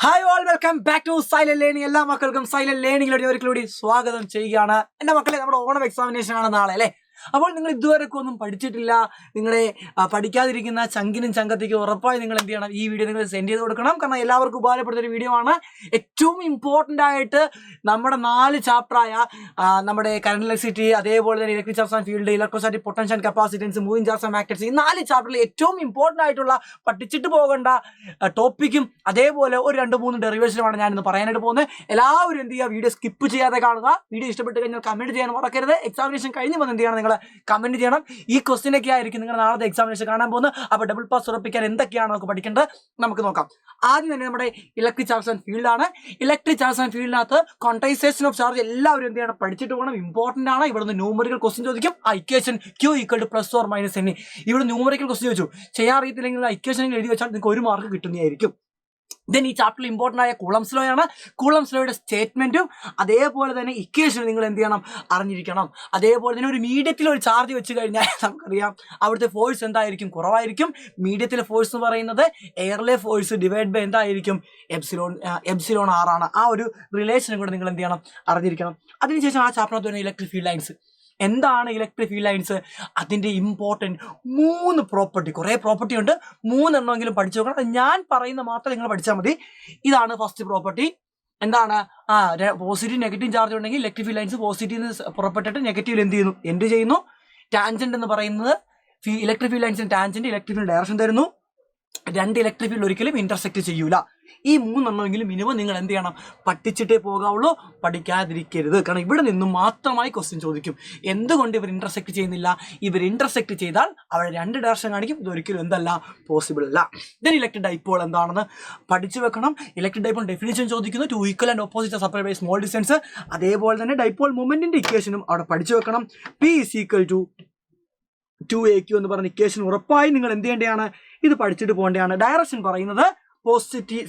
Hi all welcome back to silent learning. എല്ലാ മക്കൾക്കും silent ലേണിംഗിലൂടെ ഒരിക്കലൂടി സ്വാഗതം ചെയ്യുകയാണ്. എൻ്റെ മക്കളെ, നമ്മുടെ ഓണം എക്സാമിനേഷൻ ആണ് നാളെ അല്ലേ. അപ്പോൾ നിങ്ങൾ ഇതുവരെയൊക്കെ ഒന്നും പഠിച്ചിട്ടില്ല, നിങ്ങളെ പഠിക്കാതിരിക്കുന്ന ചങ്കിനും ചങ്കത്തേക്ക് ഉറപ്പായി നിങ്ങൾ എന്ത് ചെയ്യണം, ഈ വീഡിയോ നിങ്ങൾ സെൻഡ് ചെയ്ത് കൊടുക്കണം. കാരണം എല്ലാവർക്കും ഉപകാരപ്പെടുന്ന ഒരു വീഡിയോ ആണ്. ഏറ്റവും ഇമ്പോർട്ടൻ്റ് ആയിട്ട് നമ്മുടെ 4 ചാപ്റ്ററായ നമ്മുടെ കറന്റ് ഇലക്ട്രിസിറ്റി, അതേപോലെ തന്നെ electric charge and field, electrostatic potential capacitance, moving charge and magnetics, ഈ 4 ചാപ്റ്ററിൽ ഏറ്റവും ഇമ്പോർട്ടൻ്റ് ആയിട്ടുള്ള പഠിച്ചിട്ട് പോകേണ്ട ടോപ്പിക്കും അതേപോലെ ഒരു 2-3 ഡെറിവേഷനുമാണ് ഞാനിന്ന് പറയാനായിട്ട് പോകുന്നത്. എല്ലാവരും എന്ത് ചെയ്യുക, വീഡിയോ സ്കിപ്പ് ചെയ്യാതെ കാണുക. വീഡിയോ ഇഷ്ടപ്പെട്ട് കഴിഞ്ഞാൽ കമൻറ്റ് ചെയ്യാൻ മറക്കരുത്. എക്സാമിനേഷൻ കഴിഞ്ഞ് വന്ന് എന്ത് ചെയ്യണം, നിങ്ങൾ കമന്റ് ചെയ്യണം. ഈ ക്വസ്റ്റ്യൻ ഒക്കെ ആയിരിക്കും നിങ്ങൾ നാളത്തെ എക്സാമിനേഷൻ കാണാൻ പോകുന്നത്. അപ്പോൾ ഡബിൾ പാസ് ഉറപ്പിക്കാൻ എന്തൊക്കെയാണ് നമുക്ക് പഠിക്കേണ്ടത് നമുക്ക് നോക്കാം. ആദ്യം തന്നെ നമ്മുടെ ഇലക്ട്രിക് ചാർജ് ആൻഡ് ഫീൽഡ് ആണ്. ഇലക്ട്രിക് ചാർജ് ആൻഡ് ഫീൽഡിനകത്ത് ക്വാണ്ടൈസേഷൻ ഓഫ് ചാർജ് എല്ലാവരും എന്ത് ചെയ്യണം, പഠിച്ചിട്ട് പോകണം. ഇമ്പോർട്ടൻ്റ് ആണ്. ഇവിടുന്ന് ന്യൂമറിക്കൽ ക്വസ്റ്റ്യൻ ചോദിക്കും. ആ ഇക്വേഷൻ Q = +or- n. ഇവിടെ ന്യൂമറിക്കൽ ക്വസ്റ്റ്യൻ ചോദിച്ചു. ചെയ്യാൻ അറിയത്തില്ലെങ്കിൽ ആ ഇക്വേഷൻ എഴുതി വെച്ചാൽ നിങ്ങൾക്ക് 1 മാർക്ക് കിട്ടുന്നതായിരിക്കും. ദെൻ ഈ ചാപ്റ്ററിൽ ഇമ്പോർട്ടൻ്റ് ആയ കൂളംസ് ലോ ആണ്. കൂളംസ് ലോയുടെ സ്റ്റേറ്റ്മെന്റും അതേപോലെ തന്നെ ഇക്വേഷനും നിങ്ങൾ എന്ത് ചെയ്യണം, അറിഞ്ഞിരിക്കണം. അതേപോലെ തന്നെ ഒരു മീഡിയത്തിൽ ഒരു ചാർജ് വെച്ച് കഴിഞ്ഞാൽ നമുക്കറിയാം അവിടുത്തെ ഫോഴ്സ് എന്തായിരിക്കും, കുറവായിരിക്കും. മീഡിയത്തിലെ ഫോഴ്സ് എന്ന് പറയുന്നത് എയറിലെ ഫോഴ്സ് ഡിവൈഡ് ബൈ എന്തായിരിക്കും, എപ്സിലോൺ r ആണ്. ആ ഒരു റിലേഷനും കൂടെ നിങ്ങൾ എന്ത് ചെയ്യണം, അറിഞ്ഞിരിക്കണം. അതിനുശേഷം ആ ചാപ്റ്ററിനകത്ത് വരുന്ന ഇലക്ട്രിക് ഫീൽഡ് ലൈൻസ്. എന്താണ് ഇലക്ട്രിക് ഫീൽഡ് ലൈൻസ്? അതിൻ്റെ ഇമ്പോർട്ടൻറ്റ് 3 പ്രോപ്പർട്ടി, കുറേ പ്രോപ്പർട്ടി ഉണ്ട്, 3 എണ്ണമെങ്കിലും പഠിച്ചു നോക്കണം. ഞാൻ പറയുന്ന മാത്രം നിങ്ങൾ പഠിച്ചാൽ മതി. ഇതാണ് ഫസ്റ്റ് പ്രോപ്പർട്ടി. എന്താണ്? പോസിറ്റീവ് നെഗറ്റീവ് ചാർജ് ഉണ്ടെങ്കിൽ ഇലക്ട്രിക് ഫീൽഡ് ലൈൻസ് പോസിറ്റീവ് പുറപ്പെട്ടിട്ട് നെഗറ്റീവിൽ എന്ത് ചെയ്യുന്നു? ടാൻജന്റ് എന്ന് പറയുന്നത് ഇലക്ട്രിക് ഫീൽഡ് ലൈൻസിന് ടാൻജന്റ് ഇലക്ട്രിക് ഫീൽഡ് ഡയറക്ഷൻ തരുന്നു. 2 ഇലക്ട്രിക് ഫീൽഡ് ഒരിക്കലും ഇന്റർസെക്ട് ചെയ്യൂല. ഈ 3 എണ്ണമെങ്കിലും മിനിമം നിങ്ങൾ എന്ത് ചെയ്യണം, പഠിച്ചിട്ടേ പോകാവുള്ളൂ, പഠിക്കാതിരിക്കരുത്. കാരണം ഇവിടെ നിന്നും മാത്രമായി ക്വസ്റ്റ്യൻ ചോദിക്കും. എന്തുകൊണ്ട് ഇവർ ഇന്റർസെക്ട് ചെയ്യുന്നില്ല? ഇവർ ഇന്റർസെക്ട് ചെയ്താൽ അവിടെ 2 ഡയറക്ഷൻ കാണിക്കും. ഇതൊരിക്കലും എന്തല്ല, പോസിബിൾ അല്ല. ദെൻ ഇലക്ട്രിക് ഡൈപോൾ എന്താണെന്ന് പഠിച്ചു വെക്കണം. ഇലക്ട്രിക് ഡൈപോൾ ഡെഫിനിഷൻ ചോദിക്കുന്നു. 2 equal and opposite separate by small distance. അതേപോലെ തന്നെ ഡൈപോൾ മൊമെന്റിന്റെ ഇക്വേഷനും അവിടെ പഠിച്ചു വെക്കണം. P = 2aq എന്ന് പറയുന്ന ഇക്വേഷൻ ഉറപ്പായി നിങ്ങൾ എന്ത് ചെയ്യേണ്ടതാണ്, ഇത് പഠിച്ചിട്ട് പോകേണ്ടതാണ്. ഡയറക്ഷൻ പറയുന്നത്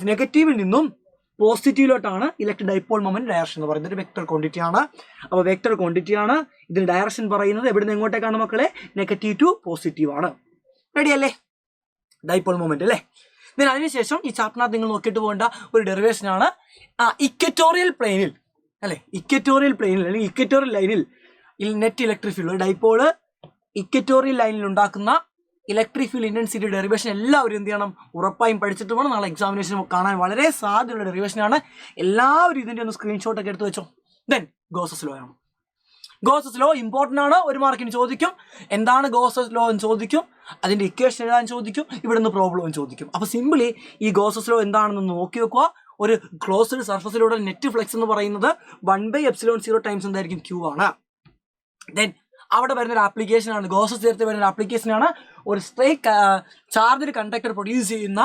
നെഗറ്റീവിൽ നിന്നും പോസിറ്റീവിലോട്ടാണ് ഇലക്ട്രിക് ഡൈപോൾ മൊമെന്റ് ഡയറക്ഷൻ എന്ന് പറയുന്നത്. ഒരു വെക്ടർ ക്വാണ്ടിറ്റി ആണ്. അപ്പോൾ വെക്ടർ ക്വാണ്ടിറ്റി ആണ്. ഇതിന് ഡയറക്ഷൻ പറയുന്നത് എവിടെ നിന്ന് എങ്ങോട്ടേക്കാണ് മക്കളെ, നെഗറ്റീവ് ടു പോസിറ്റീവ് ആണ്. റെഡി അല്ലേ? ഡൈപോൾ മൊമെന്റ് അല്ലേ. then അതിനുശേഷം ഈ ചാപ്റ്ററിനകത്ത് നിങ്ങൾ നോക്കിയിട്ട് പോകേണ്ട ഒരു ഡെറിവേഷൻ ആണ് ഇക്വറ്റോറിയൽ പ്ലെയിനിൽ അല്ലെ, ഇക്വറ്റോറിയൽ പ്ലെയിനിൽ അല്ലെങ്കിൽ ഇക്വറ്റോറിയൽ ലൈനിൽ net electric field dipole equatorial ലൈനിൽ ഉണ്ടാക്കുന്ന ഇലക്ട്രിക് ഫീൽഡ് ഇന്റൻസിറ്റി ഡെറിവേഷൻ എല്ലാവരും എന്ത് ചെയ്യണം, ഉറപ്പായും പഠിച്ചിട്ട് പോകണം. നാളെ എക്സാമിനേഷൻ കാണാൻ വളരെ സാധ്യതയുള്ള ഡെറിവേഷനാണ്. എല്ലാവരും ഇതിൻ്റെ ഒന്ന് സ്ക്രീൻഷോട്ട് ഒക്കെ എടുത്ത് വെച്ചോ. ദെൻ ഗോസസ് ലോ ആണ്. ഗോസസ് ലോ ഇമ്പോർട്ടൻ്റ് ആണ്. 1 മാർക്കിന് ചോദിക്കും. എന്താണ് ഗോസസ് ലോ എന്ന് ചോദിക്കും. അതിൻ്റെ ഇക്വേഷൻ എഴുതാൻ ചോദിക്കും. ഇവിടെ നിന്ന് പ്രോബ്ലം ചോദിക്കും. അപ്പോൾ സിമ്പിളി ഈ ഗോസസ് ലോ എന്താണെന്ന് നോക്കി വെക്കുക. ഒരു ക്ലോസ്ഡ് സർഫസിലൂടെ നെറ്റ് ഫ്ലെക്സ് എന്ന് പറയുന്നത് 1/ε0 ടൈംസ് എന്തായിരിക്കും, Q ആണ്. ദെൻ അവിടെ വരുന്നൊരു ആപ്ലിക്കേഷൻ ആണ്, ഗോസസ് ചേർത്ത് വരുന്ന ആപ്ലിക്കേഷൻ ആണ്. ഒരു സ്ട്രേറ്റ് ചാർജ് കണ്ടക്ടർ പ്രൊഡ്യൂസ് ചെയ്യുന്ന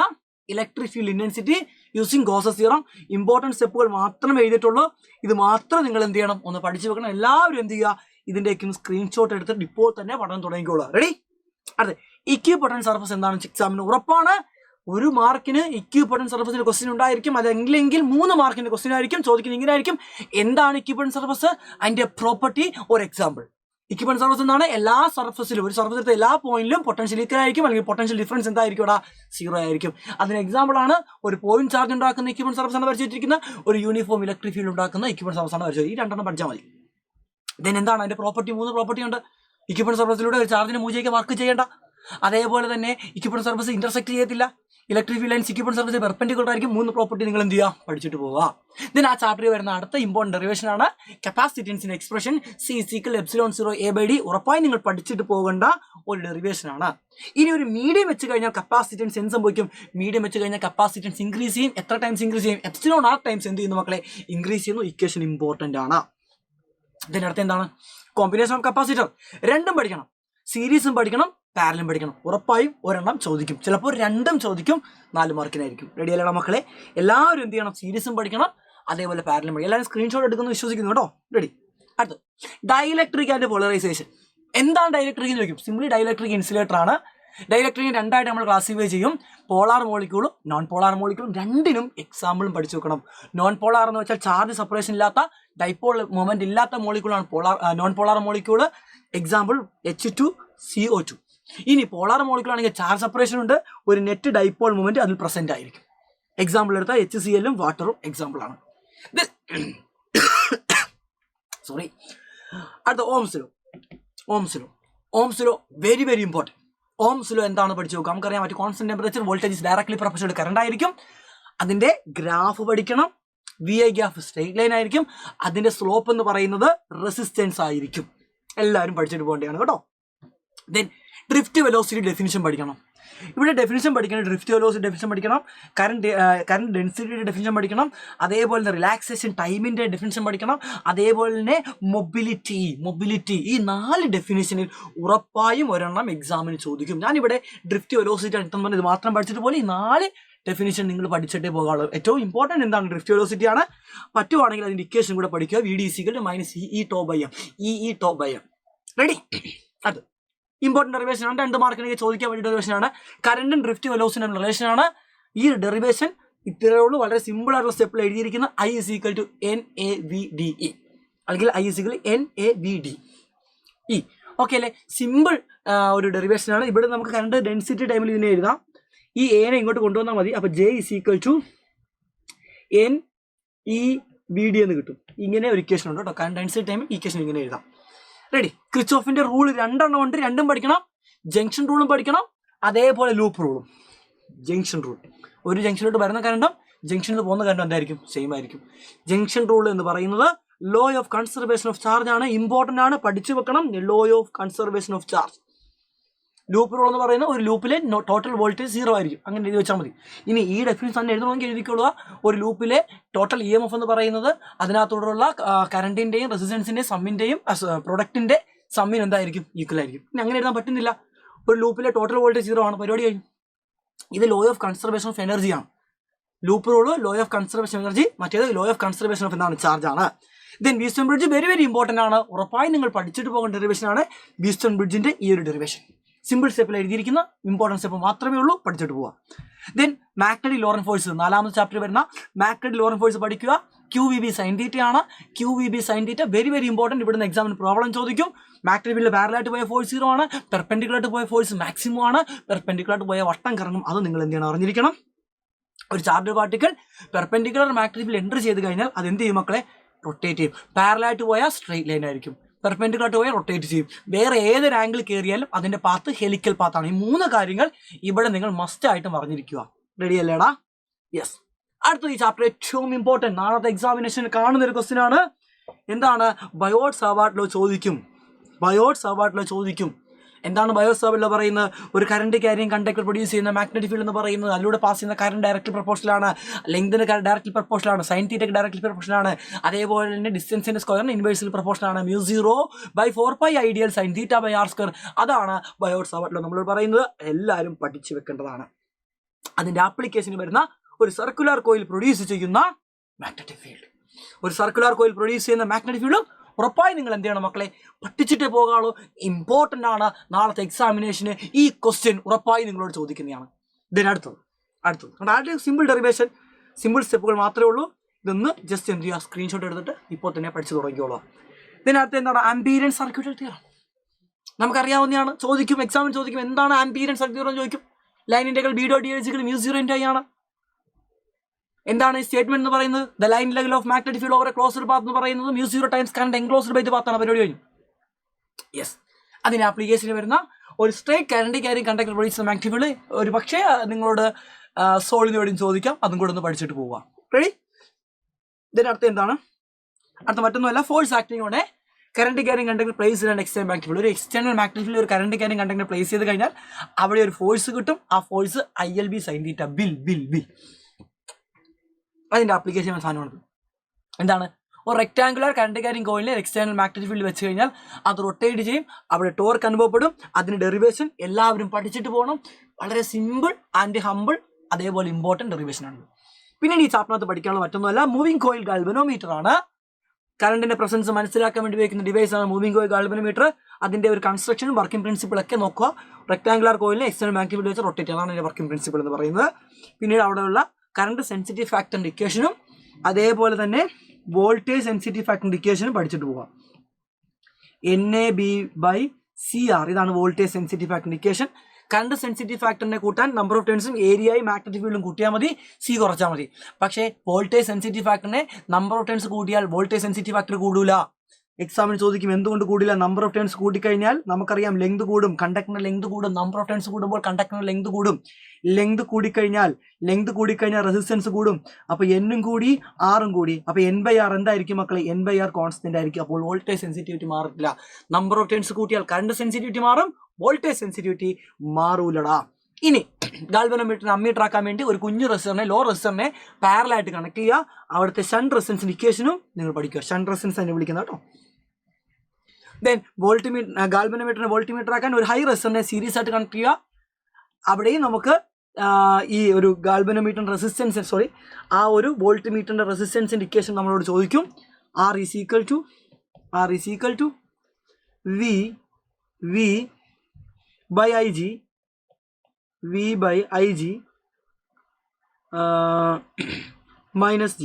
electric field intensity using Gauss's theorem. Important സ്റ്റെപ്പുകൾ മാത്രമേ എഴുതിയിട്ടുള്ളൂ. ഇത് മാത്രം നിങ്ങൾ എന്ത് ചെയ്യണം, ഒന്ന് പഠിച്ചു വെക്കണം. എല്ലാവരും എന്ത് ചെയ്യുക, ഇതിൻ്റെയൊക്കെ സ്ക്രീൻഷോട്ട് എടുത്തിട്ട് ഇപ്പോൾ തന്നെ പഠനം തുടങ്ങിക്കോളുക. റെഡി? അതെ, ഇക്വിപൊട്ടൻറ്റ് സർഫസ് എന്താണ് എക്സാമിന് ഉറപ്പാണ്. 1 മാർക്കിന് ഇക്വിപൊട്ടൻറ്റ് സർഫസിന്റെ ക്വസ്റ്റ്യൻ ഉണ്ടായിരിക്കും. അതെങ്കിലെങ്കിൽ 3 മാർക്കിന്റെ ക്വസ്റ്റ്യൻ ആയിരിക്കും. ചോദിക്കുന്നത് ഇങ്ങനെ ആയിരിക്കും, എന്താണ് ഇക്വിപൊട്ടൻറ്റ് സർഫസ്, അതിന്റെ പ്രോപ്പർട്ടി, ഒരു എക്സാമ്പിൾ. ഇക്വിപൊട്ടൻറ്റ് സർഫസ് എന്താണ്? എല്ലാ സർഫസിലും, ഒരു സർഫസിലത്തെ എല്ലാ പോയിന്റിലും പൊട്ടൻഷ്യൽ ഈക്വൽ ആയിരിക്കും, അല്ലെങ്കിൽ പൊട്ടൻഷ്യൽ ഡിഫറൻസ് എന്തായിരിക്കും, ഇവിടെ 0 ആയിരിക്കും. അതിന് എക്സാമ്പിൾ ആണ് ഒരു പോയിന്റ് ചാർജ് ഉണ്ടാക്കുന്ന ഇക്വിപൊട്ടൻറ്റ് സർഫസ് ആണ് പരിചയിച്ചിരിക്കുന്നത്. ഒരു യൂണിഫോം ഇലക്ട്രിക് ഫീൽഡ് ഉണ്ടാക്കുന്ന ഇക്വിപൊട്ടൻറ്റ് സർഫസ് ആണ് പരിചയം. ഈ 2 പഠിച്ചാൽ മതി. ദെൻ എന്താണ് അതിന്റെ പ്രോപ്പർട്ടി? 3 പ്രോപ്പർട്ടി ഉണ്ട്. ഇക്വിപൊട്ടൻറ്റ് സർഫസിലൂടെ ഒരു ചാർജിന് മൂല്യയ്ക്ക് വർക്ക് ചെയ്യേണ്ട. അതേപോലെ തന്നെ ഇക്വിപൊട്ടൻറ്റ് സർഫസ് ഇന്റർസെക്ട് ചെയ്യത്തില്ല. Electric field lines equipotential surface perpendicular ആയിരിക്കും. 3 പ്രോപ്പർട്ടി നിങ്ങൾ എന്ത് ചെയ്യുക, പഠിച്ചിട്ട് പോവുക. ദെൻ ആ ചാപ്റ്ററിൽ വരുന്ന അടുത്ത ഇമ്പോർട്ടൻറ്റ് ഡെറിവേഷൻ ആണ് കപ്പാസിറ്റൻസിന്റെ എക്സ്പ്രഷൻ C = ε0 ഉറപ്പായി നിങ്ങൾ പഠിച്ചിട്ട് പോകേണ്ട ഒരു ഡെറിവേഷൻ ആണ്. ഇനി ഒരു മീഡിയം വെച്ച് കഴിഞ്ഞാൽ കപ്പാസിറ്റൻസ് എന്ത് സംഭവിക്കും? മീഡിയം വെച്ച് കഴിഞ്ഞാൽ കപ്പാസിറ്റൻസ് ഇൻക്രീസ് ചെയ്യും. എത്ര ടൈംസ് ഇൻക്രീസ് ചെയ്യും? ε0r ടൈംസ് എന്ത് ചെയ്യുന്നു മക്കളെ, ഇൻക്രീസ് ചെയ്യുന്നു. ഇക്വേഷൻ ഇമ്പോർട്ടൻ്റ് ആണ്. ഇതിന്റെ അടുത്ത് എന്താണ്? Combination of capacitor. 2ഉം പഠിക്കണം. സീരീസും പഠിക്കണം, പാരലും പഠിക്കണം. ഉറപ്പായും 1 ചോദിക്കും. ചിലപ്പോൾ 2ഉം ചോദിക്കും. 4 മാർക്കിനായിരിക്കും. റെഡി അല്ലേടാ മക്കളെ? എല്ലാവരും എന്ത് ചെയ്യണം, സീരീസും പഠിക്കണം, അതേപോലെ പാരലും പഠിക്കണം. എല്ലാവരും സ്ക്രീൻഷോട്ട് എടുക്കുന്നു വിശ്വസിക്കുന്നു കേട്ടോ. റെഡി? അടുത്ത് ഡൈഇലക്ട്രിക് ആൻഡ് പോളറൈസേഷൻ. എന്താണ് ഡൈഇലക്ട്രിക് എന്ന് ചോദിക്കും. സിംപ്ലി ഡൈഇലക്ട്രിക് ഇൻസുലേറ്റർ ആണ്. ഡൈഇലക്ട്രിക്കിനെ 2ആയിട്ട് നമ്മൾ ക്ലാസിഫൈ ചെയ്യും. പോളാർ മോളിക്യൂളും നോൺ പോളാർ മോളിക്യൂളും. 2നും എക്സാമ്പിളും പഠിച്ചു വെക്കണം. നോൺ പോളാർ എന്ന് വെച്ചാൽ ചാർജ് സെപ്പറേഷൻ ഇല്ലാത്ത, ഡൈപോൾ മൊമെന്റ് ഇല്ലാത്ത മോളിക്യൂളാണ് non polar molecule. Example H2CO2. ഇനി പോളാർ മോളിക്യൂൾ ആണെങ്കിൽ ചാർജ് സെപ്പറേഷൻ ഉണ്ട്, ഒരു നെറ്റ് ഡൈപോൾ മൊമെന്റ് അതിൽ പ്രസന്റ് ആയിരിക്കും. എക്സാമ്പിൾ എടുത്താൽ HCl-ഉം വാട്ടറും എക്സാമ്പിൾ ആണ്. സോറി. അടുത്ത Ohm's law very very important. Ohm's law എന്താണ് പഠിച്ചു നോക്കുക. നമുക്കറിയാം മറ്റു constant temperature voltage is directly proportional current ആയിരിക്കും. അതിന്റെ ഗ്രാഫ് പഠിക്കണം. VI ഗ്രാഫ് സ്ട്രെയിറ്റ് ലൈൻ ആയിരിക്കും. അതിന്റെ സ്ലോപ്പ് എന്ന് പറയുന്നത് റെസിസ്റ്റൻസ് ആയിരിക്കും. എല്ലാവരും പഠിച്ചിട്ട് പോകേണ്ടതാണ് കേട്ടോ. ദെൻ ഡ്രിഫ്റ്റ് വെലോസിറ്റി ഡെഫിനിഷൻ പഠിക്കണം. ഇവിടെ ഡെഫിനിഷൻ പഠിക്കണം. ഡ്രിഫ്റ്റ് വെലോസിറ്റി ഡെഫിനിഷൻ പഠിക്കണം. കറണ്ട് ഡെൻസിറ്റിയുടെ ഡെഫിനിഷൻ പഠിക്കണം. അതേപോലെ തന്നെ റിലാക്സേഷൻ ടൈമിൻ്റെ ഡെഫിനിഷൻ പഠിക്കണം. അതേപോലെ തന്നെ മൊബിലിറ്റി ഈ 4 ഡെഫിനിഷനിൽ ഉറപ്പായും ഒരെണ്ണം എക്സാമിന് ചോദിക്കും. ഞാനിവിടെ ഡ്രിഫ്റ്റ് വെലോസിറ്റി അടുത്തെന്ന് പറഞ്ഞാൽ ഇത് മാത്രം പഠിച്ചിട്ട് പോലെ ഈ 4 ഡെഫിനിഷൻ നിങ്ങൾ പഠിച്ചിട്ടേ പോകാനുള്ളൂ. ഏറ്റവും ഇമ്പോർട്ടൻറ്റ് എന്താണ്? ഡ്രിഫ്റ്റ് വെലോസിറ്റി ആണ്. പറ്റുവാണെങ്കിൽ അതിൻ്റെ ഇക്വേഷൻ കൂടെ പഠിക്കുക. VD - EE ടോ ബൈ എം. റെഡി? അത് ഇമ്പോർട്ടൻറ്റ് ഡെറിവേഷൻ ആണ്. 2 മാർക്കിനൊക്കെ ചോദിക്കാൻ വേണ്ടി ഡെറിവേഷൻ ആണ്. കറണ്ടും ഡ്രിഫ്റ്റ് വെലോസിറ്റിയും റിലേഷൻ ആണ്. ഈ ഡെറിവേഷൻ ഇത്രയേ ഉള്ളൂ. വളരെ സിമ്പിൾ ആയിട്ടുള്ള സ്റ്റെപ്പിൽ എഴുതിയിരിക്കുന്ന I = NAVDE അല്ലെങ്കിൽ I = NAVDE. ഓക്കെ അല്ലേ? സിമ്പിൾ ഒരു ഡെറിവേഷൻ ആണ്. ഇവിടെ നമുക്ക് കറണ്ട് ഡെൻസിറ്റി ടൈമിൽ ഇതിനെ എഴുതാം. ഈ എനെ ഇങ്ങോട്ട് കൊണ്ടുവന്നാൽ മതി. അപ്പോൾ J = NEVD എന്ന് കിട്ടും. ഇങ്ങനെ ഒരു ഇക്വേഷൻ ഉണ്ട് കേട്ടോ. കറണ്ട് ഡെൻസിറ്റി ടൈം ഇക്വേഷൻ ഇങ്ങനെ എഴുതാം. റെഡി? ക്രിച്ചോഫിന്റെ റൂൾ 2 ഉണ്ട്. 2 പഠിക്കണം. ജംഗ്ഷൻ റൂളും പഠിക്കണം. അതേപോലെ ലൂപ്പ് റൂളും. ജംഗ്ഷൻ റൂൾ ഒരു ജംഗ്ഷനിലോട്ട് വരുന്ന കറണ്ടും ജംഗ്ഷനിൽ നിന്ന് പോകുന്ന കറണ്ടും എന്തായിരിക്കും? സെയിം ആയിരിക്കും. ജംഗ്ഷൻ റൂൾ എന്ന് പറയുന്നത് law of conservation of charge ആണ്. ഇമ്പോർട്ടൻ്റ് ആണ്, പഠിച്ചു വെക്കണം. Law of conservation of charge. Loop rule എന്ന് പറയുന്നത് ഒരു ലൂപ്പിലെ ടോട്ടൽ വോൾട്ടേജ് 0 ആയിരിക്കും. അങ്ങനെ എഴുതി വെച്ചാൽ മതി. ഇനി ഈ ഡെഫിനിഷൻ തന്നെ എഴുതണമെങ്കിൽ എഴുതിക്കൊള്ളുക. ഒരു ലൂപ്പിലെ ടോട്ടൽ EMF എന്ന് പറയുന്നത് അതിനകത്തോടുള്ള കറണ്ടിൻ്റെയും റെസിസ്റ്റൻസിൻ്റെയും സമ്മിൻ്റെയും പ്രൊഡക്റ്റിൻ്റെ സമ്മിന് എന്തായിരിക്കും? ഈക്വൽ ആയിരിക്കും. ഇനി അങ്ങനെ എഴുതാൻ പറ്റുന്നില്ല. ഒരു ലൂപ്പിലെ ടോട്ടൽ വോൾട്ടേജ് 0 ആണ്. പരിപാടി കഴിഞ്ഞു. ഇത് ലോ ഓഫ് കൺസർവേഷൻ ഓഫ് എനർജിയാണ്. Loop rule law of conservation energy, മറ്റേത് ലോ ഓഫ് കൺസർവേഷൻ ഓഫ് എന്താണ്? ചാർജ് ആണ്. Then Wheatstone bridge very very important ആണ്. ഉറപ്പായും നിങ്ങൾ പഠിച്ചിട്ട് പോകേണ്ട ഡെറിവേഷൻ ആണ് വീസ്റ്റൺ ബ്രിഡ്ജിന്റെ ഈ ഒരു ഡെറിവേഷൻ. സിമ്പിൾ സ്റ്റെപ്പിൽ എഴുതിയിരിക്കുന്ന ഇമ്പോർട്ടൻറ്റ് സ്റ്റെപ്പ് മാത്രമേ ഉള്ളൂ. പഠിച്ചിട്ട് പോവാം. ദെൻ മാഗ്നറ്റിക് ലോറന്റ് ഫോഴ്സ് 4ാമത്തെ ചാപ്റ്റർ വരുന്ന മാഗ്നറ്റിക് ലോറന്റ് ഫോഴ്സ് പഠിക്കുക. QVB sin θ ആണ്. QVB sin θ very very important. ഇവിടുന്ന് എക്സാമിന് പ്രോബ്ലം ചോദിക്കും. മാഗ്നറ്റിക് ഫീൽഡിൽ പാരലായിട്ട് പോയ ഫോഴ്സ് 0 ആണ്. പെർപെൻഡിക്കുലറായിട്ട് പോയ ഫോഴ്സ് മാക്സിമം ആണ്. പെർപെൻഡിക്കുലറായിട്ട് പോയ വട്ടം കറങ്ങും. അത് നിങ്ങൾ എന്ത് ചെയ്യണം? അറിഞ്ഞിരിക്കണം. ഒരു charge particle perpendicular magnetic field enter ചെയ്ത് കഴിഞ്ഞാൽ അത് എന്ത് ചെയ്യും മക്കളെ? റൊട്ടേറ്റ് ചെയ്യും. പാരലായിട്ട് പോയാൽ സ്ട്രെയിറ്റ് ലൈൻ ആയിരിക്കും. പെർപെൻഡിക്കുലറായിട്ട് പോയാൽ റൊട്ടേറ്റ് ചെയ്യും. വേറെ ഏതൊരു ആംഗിൾ കയറിയാലും അതിന്റെ പാത്ത് ഹെലിക്കൽ പാത്താണ്. ഈ 3 കാര്യങ്ങൾ ഇവിടെ നിങ്ങൾ മസ്റ്റ് ആയിട്ടും അറിഞ്ഞിരിക്കുക. റെഡി അല്ലേടാ? യെസ്. അടുത്ത ഈ ചാപ്റ്റർ ഏറ്റവും ഇമ്പോർട്ടൻറ്റ്, നാളത്തെ എക്സാമിനേഷൻ കാണുന്ന ഒരു ക്വസ്റ്റ്യൻ ആണ്. എന്താണ്? ബയോട്ട് സാവാർട്ട് ലോ ചോദിക്കും. എന്താണ് ബയോട്ട് സാവാർട്ട് ലോ പറയുന്നത്? ഒരു കറണ്ട് ക്യാരിയിങ് കണ്ടക്ടർ പ്രൊഡ്യൂസ് ചെയ്യുന്ന മാഗ്നറ്റിക് ഫീൽഡ് എന്ന് പറയുന്നത് അതിലൂടെ പാസ് ചെയ്യുന്ന കറണ്ട് ഡയറക്ട്ലി പ്രൊപ്പോർഷണലാണ്. ലെങ്തിന് ഡയറക്ട്ലി പ്രൊപ്പോർഷണലാണ്. സൈൻ തീറ്റയ്ക്ക് ഡയറക്ട്ലി പ്രൊപ്പോർഷണലാണ്. അതേപോലെ തന്നെ ഡിസ്റ്റൻസിന്റെ സ്ക്വയറിന് ഇൻവേഴ്സിൽ പ്രൊപ്പോർഷണലാണ്. μ0/4π ഐഡിയൽ സൈൻ θ/r². അതാണ് ബയോട്ട് സാവാർട്ട് ലോ നമ്മൾ പറയുന്നത്. എല്ലാവരും പഠിച്ചു വെക്കേണ്ടതാണ്. അതിന്റെ ആപ്ലിക്കേഷന് വരുന്ന ഒരു സർക്കുലർ കോയിൽ പ്രൊഡ്യൂസ് ചെയ്യുന്ന മാഗ്നറ്റിക് ഫീൽഡ്. ഒരു സർക്കുലർ കോയിൽ പ്രൊഡ്യൂസ് ചെയ്യുന്ന മാഗ്നറ്റിക് ഫീൽഡും ഉറപ്പായി നിങ്ങൾ എന്ത് ചെയ്യണം മക്കളെ? പഠിച്ചിട്ടേ പോകാനുള്ളൂ. ഇമ്പോർട്ടൻ്റ് ആണ്. നാളത്തെ എക്സാമിനേഷന് ഈ ക്വസ്റ്റ്യൻ ഉറപ്പായി നിങ്ങളോട് ചോദിക്കുന്നതാണ്. ഇതിന് അടുത്തത് ആദ്യം സിമ്പിൾ ഡെറിവേഷൻ, സിമ്പിൾ സ്റ്റെപ്പുകൾ മാത്രമേ ഉള്ളൂ. ഇതൊന്ന് ജസ്റ്റ് എന്ത് ചെയ്യുക? സ്ക്രീൻഷോട്ട് എടുത്തിട്ട് ഇപ്പോൾ തന്നെ പഠിച്ചു തുടങ്ങിയോളാം. ഇതിനകത്ത് എന്താണ്? ആംപീരിയൻ സർക്യൂട്ടൽ തിയറം നമുക്കറിയാവുന്നതാണ്. എക്സാമിന് ചോദിക്കും. എന്താണ് ആംപീരിയൻ സർക്യൂട്ട് തിയറം ചോദിക്കും. ലൈൻ ഇന്റഗ്രൽ B.dl μ0 ആണ്. എന്താണ് ഈ സ്റ്റേറ്റ്മെന്റ് എന്ന് പറയുന്നത്? The line level of magnetic field over a closed path എന്ന് പറയുന്നത് μ0 times current enclosed by the path ആണ്. പരിപാടി കഴിഞ്ഞു. യെസ്. അതിന് ആപ്ലിക്കേഷന് വരുന്ന ഒരു straight current carrying conductor produce magnetic field ഒരു പക്ഷേ നിങ്ങളോട് സോളിന് വേണ്ടി ചോദിക്കാം. അതും കൂടെ ഒന്ന് പഠിച്ചിട്ട് പോവാം. റെഡി? ഇതിനടുത്ത് എന്താണ്? അടുത്ത മറ്റൊന്നുമല്ല, force acting on A current carrying conductor place and external magnetic field. ഒരു എക്സ്റ്റേണൽ മാഗ്നറ്റിക് ഫീൽഡ് ഒരു കറണ്ട് ക്യാരിയിങ് കണ്ടക്ടർ പ്ലേസ് ചെയ്ത് കഴിഞ്ഞാൽ അവിടെ ഒരു ഫോഴ്സ് കിട്ടും. ആ ഫോഴ്സ് ILB sin θ ബിൽ. അതിന്റെ ആപ്ലിക്കേഷൻ സാധനമാണ്. എന്താണ്? ഒരു റെക്ടാങ്കുലർ കറണ്ട് ക്യാരിയിങ് കോയിലിൽ എക്സ്റ്റേണൽ മാഗ്നറ്റിക് ഫീൽഡ് വെച്ച് കഴിഞ്ഞാൽ അത് റൊട്ടേറ്റ് ചെയ്യും. അവിടെ ടോർക്ക് അനുഭവപ്പെടും. അതിന് ഡെറിവേഷൻ എല്ലാവരും പഠിച്ചിട്ട് പോകണം. വളരെ സിമ്പിൾ ആൻഡ് ഹമ്പിൾ, അതേപോലെ ഇമ്പോർട്ടൻറ്റ് ഡെറിവേഷൻ ആണ്. പിന്നെ ഈ ചാപ്റ്ററിനകത്ത് പഠിക്കാനുള്ള മറ്റൊന്നുമല്ല, മൂവിംഗ് കോയിൽ ഗാൽവനോമീറ്റർ ആണ്. കറണ്ടിന്റെ പ്രസൻസ് മനസ്സിലാക്കാൻ വേണ്ടി ഉപയോഗിക്കുന്ന ഡിവൈസ് ആണ് മൂവിംഗ് കോയിൽ ഗാൽവനോമീറ്റർ. അതിന്റെ ഒരു കൺസ്ട്രക്ഷനും വർക്കിംഗ് പ്രിൻസിപ്പിൾ ഒക്കെ നോക്കുക. റെക്ടാങ്കുലർ കോയിലിനെ എക്സ്റ്റേണൽ മാഗ്നറ്റിക് ഫീൽഡ് വെച്ച് റൊട്ടേറ്റ് ചെയ്യണം. അതിന്റെ വർക്കിംഗ് പ്രിൻസിപ്പിൾ എന്ന് പറയുന്നത്. പിന്നീട് അവിടെയുള്ള കറണ്ട് സെൻസിറ്റീവ് ഫാക്ടറിന്റെ ഇക്വേഷനും അതേപോലെ തന്നെ വോൾട്ടേജ് സെൻസിറ്റീവ് ഫാക്ടറിന്റെ ഇക്വേഷനും പഠിച്ചിട്ട് പോവാം. NAB/CR ഇതാണ് വോൾട്ടേജ് സെൻസിറ്റീവ് ഫാക്ടറിന്റെ ഇക്വേഷൻ. കറണ്ട് സെൻസിറ്റീവ് ഫാക്ടറിനെ കൂട്ടാൻ നമ്പർ ഓഫ് ടേൺസും ഏരിയയും മാഗ്നറ്റിക് ഫീൽഡും കൂട്ടിയാൽ മതി, സി കുറച്ചാൽ മതി. പക്ഷേ വോൾട്ടേജ് സെൻസിറ്റീവ് ഫാക്ടറിനെ നമ്പർ ഓഫ് ടേൺസ് കൂട്ടിയാൽ വോൾട്ടേജ് സെൻസിറ്റീവ് ഫാക്ടർ കൂടൂല. എക്സാമിന് ചോദിക്കും എന്തുകൊണ്ട് കൂടില്ല? നമ്പർ ഓഫ് ടേൺസ് കൂട്ടിക്കഴിഞ്ഞാൽ നമുക്കറിയാം ലെങ്ത് കൂടും, കണ്ടക്ടറിന്റെ ലെങ്ത് കൂടും. നമ്പർ ഓഫ് ടേൺസ് കൂടുമ്പോൾ കണ്ടക്ടറിന്റെ ലെങ്ത് കൂടും. ലെങ്ത് കൂടിക്കഴിഞ്ഞാൽ റെസിസ്റ്റൻസ് കൂടും. അപ്പൊ എന്നും കൂടി ആറും കൂടി. അപ്പൊ N/R എന്തായിരിക്കും മക്കളെ? N/R കോൺസ്റ്റന്റ് ആയിരിക്കും. അപ്പോൾ വോൾട്ടേജ് സെൻസിറ്റിവിറ്റി മാറില്ല. നമ്പർ ഓഫ് ടേൺസ് കൂട്ടിയാൽ കറണ്ട് സെൻസിറ്റിവിറ്റി മാറും, വോൾട്ടേജ് സെൻസിറ്റിവിറ്റി മാറൂലടാ. ഇനി ഗാൽവനോമീറ്ററിനെ അമ്മീറ്റർ ആക്കാൻ വേണ്ടി ഒരു കുഞ്ഞു റെസിസ്റ്ററിനെ, ലോ റെസിസ്റ്ററിനെ പാരലായിട്ട് കണക്ട് ചെയ്യുക. അവിടുത്തെ ഷണ്ട് റെസിസ്റ്റൻസിന്റെ ഇക്വേഷനും നിങ്ങൾ പഠിക്കുക. ഷണ്ട് റെസിസ്റ്റൻസ് തന്നെ വിളിക്കുന്നത് കേട്ടോ. ദെൻ ഗാൽവനോമീറ്ററിനെ വോൾട്ടിമീറ്റർ ആക്കാൻ ഒരു ഹൈ റെസിസ്റ്ററിനെ സീരീസ് ആയിട്ട് കണക്ട് ചെയ്യുക. അവിടെയും നമുക്ക് ഈ ഒരു ഗാൽവനോമീറ്ററിന്റെ റെസിസ്റ്റൻസ് ആ ഒരു വോൾട്ടിമീറ്ററിന്റെ റെസിസ്റ്റൻസിന്റെ ഇക്വേഷൻ നമ്മളോട് ചോദിക്കും. R is equal to V by IG minus G.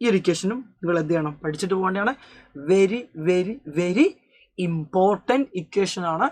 ഈ ഒരു ഇക്വേഷനും നിങ്ങൾ എന്ത് ചെയ്യണം? പഠിച്ചിട്ട് പോകേണ്ടതാണ്. Very very very important equation ആണ്.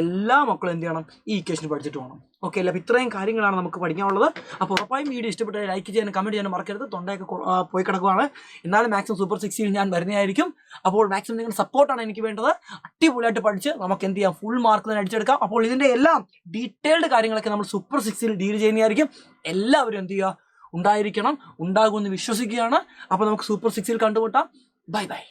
എല്ലാ മക്കളും എന്ത് ചെയ്യണം? ഈ ഇക്വേഷൻ പഠിച്ചിട്ട് പോകണം. ഓക്കെ അല്ല? അപ്പോൾ ഇത്രയും കാര്യങ്ങളാണ് നമുക്ക് പഠിക്കാനുള്ളത്. അപ്പോൾ ഉറപ്പായും വീഡിയോ ഇഷ്ടപ്പെട്ടാൽ ലൈക്ക് ചെയ്യാനും കമൻറ്റ് ചെയ്യാനും മറക്കരുത്. തൊണ്ടയൊക്കെ പോയി കിടക്കുവാണ്. എന്നാലും മാക്സിമം സൂപ്പർ 60 ഞാൻ വരുന്നതായിരിക്കും. അപ്പോൾ മാക്സിമം നിങ്ങളുടെ സപ്പോർട്ടാണ് എനിക്ക് വേണ്ടത്. അടിപൊളിയായിട്ട് പഠിച്ച് നമുക്ക് എന്ത് ചെയ്യാം? ഫുൾ മാർക്ക് തന്നെ അടിച്ചെടുക്കാം. അപ്പോൾ ഇതിൻ്റെ എല്ലാം ഡീറ്റെയിൽഡ് കാര്യങ്ങളൊക്കെ നമ്മൾ സൂപ്പർ 60 ഡീൽ ചെയ്യുന്നതായിരിക്കും. എല്ലാവരും എന്ത് ചെയ്യുക? ഉണ്ടായിരിക്കണം, ഉണ്ടാകുമെന്ന് വിശ്വസിക്കുകയാണ്. അപ്പോൾ നമുക്ക് സൂപ്പർ 60 കണ്ടുമുട്ടാം. Bye bye.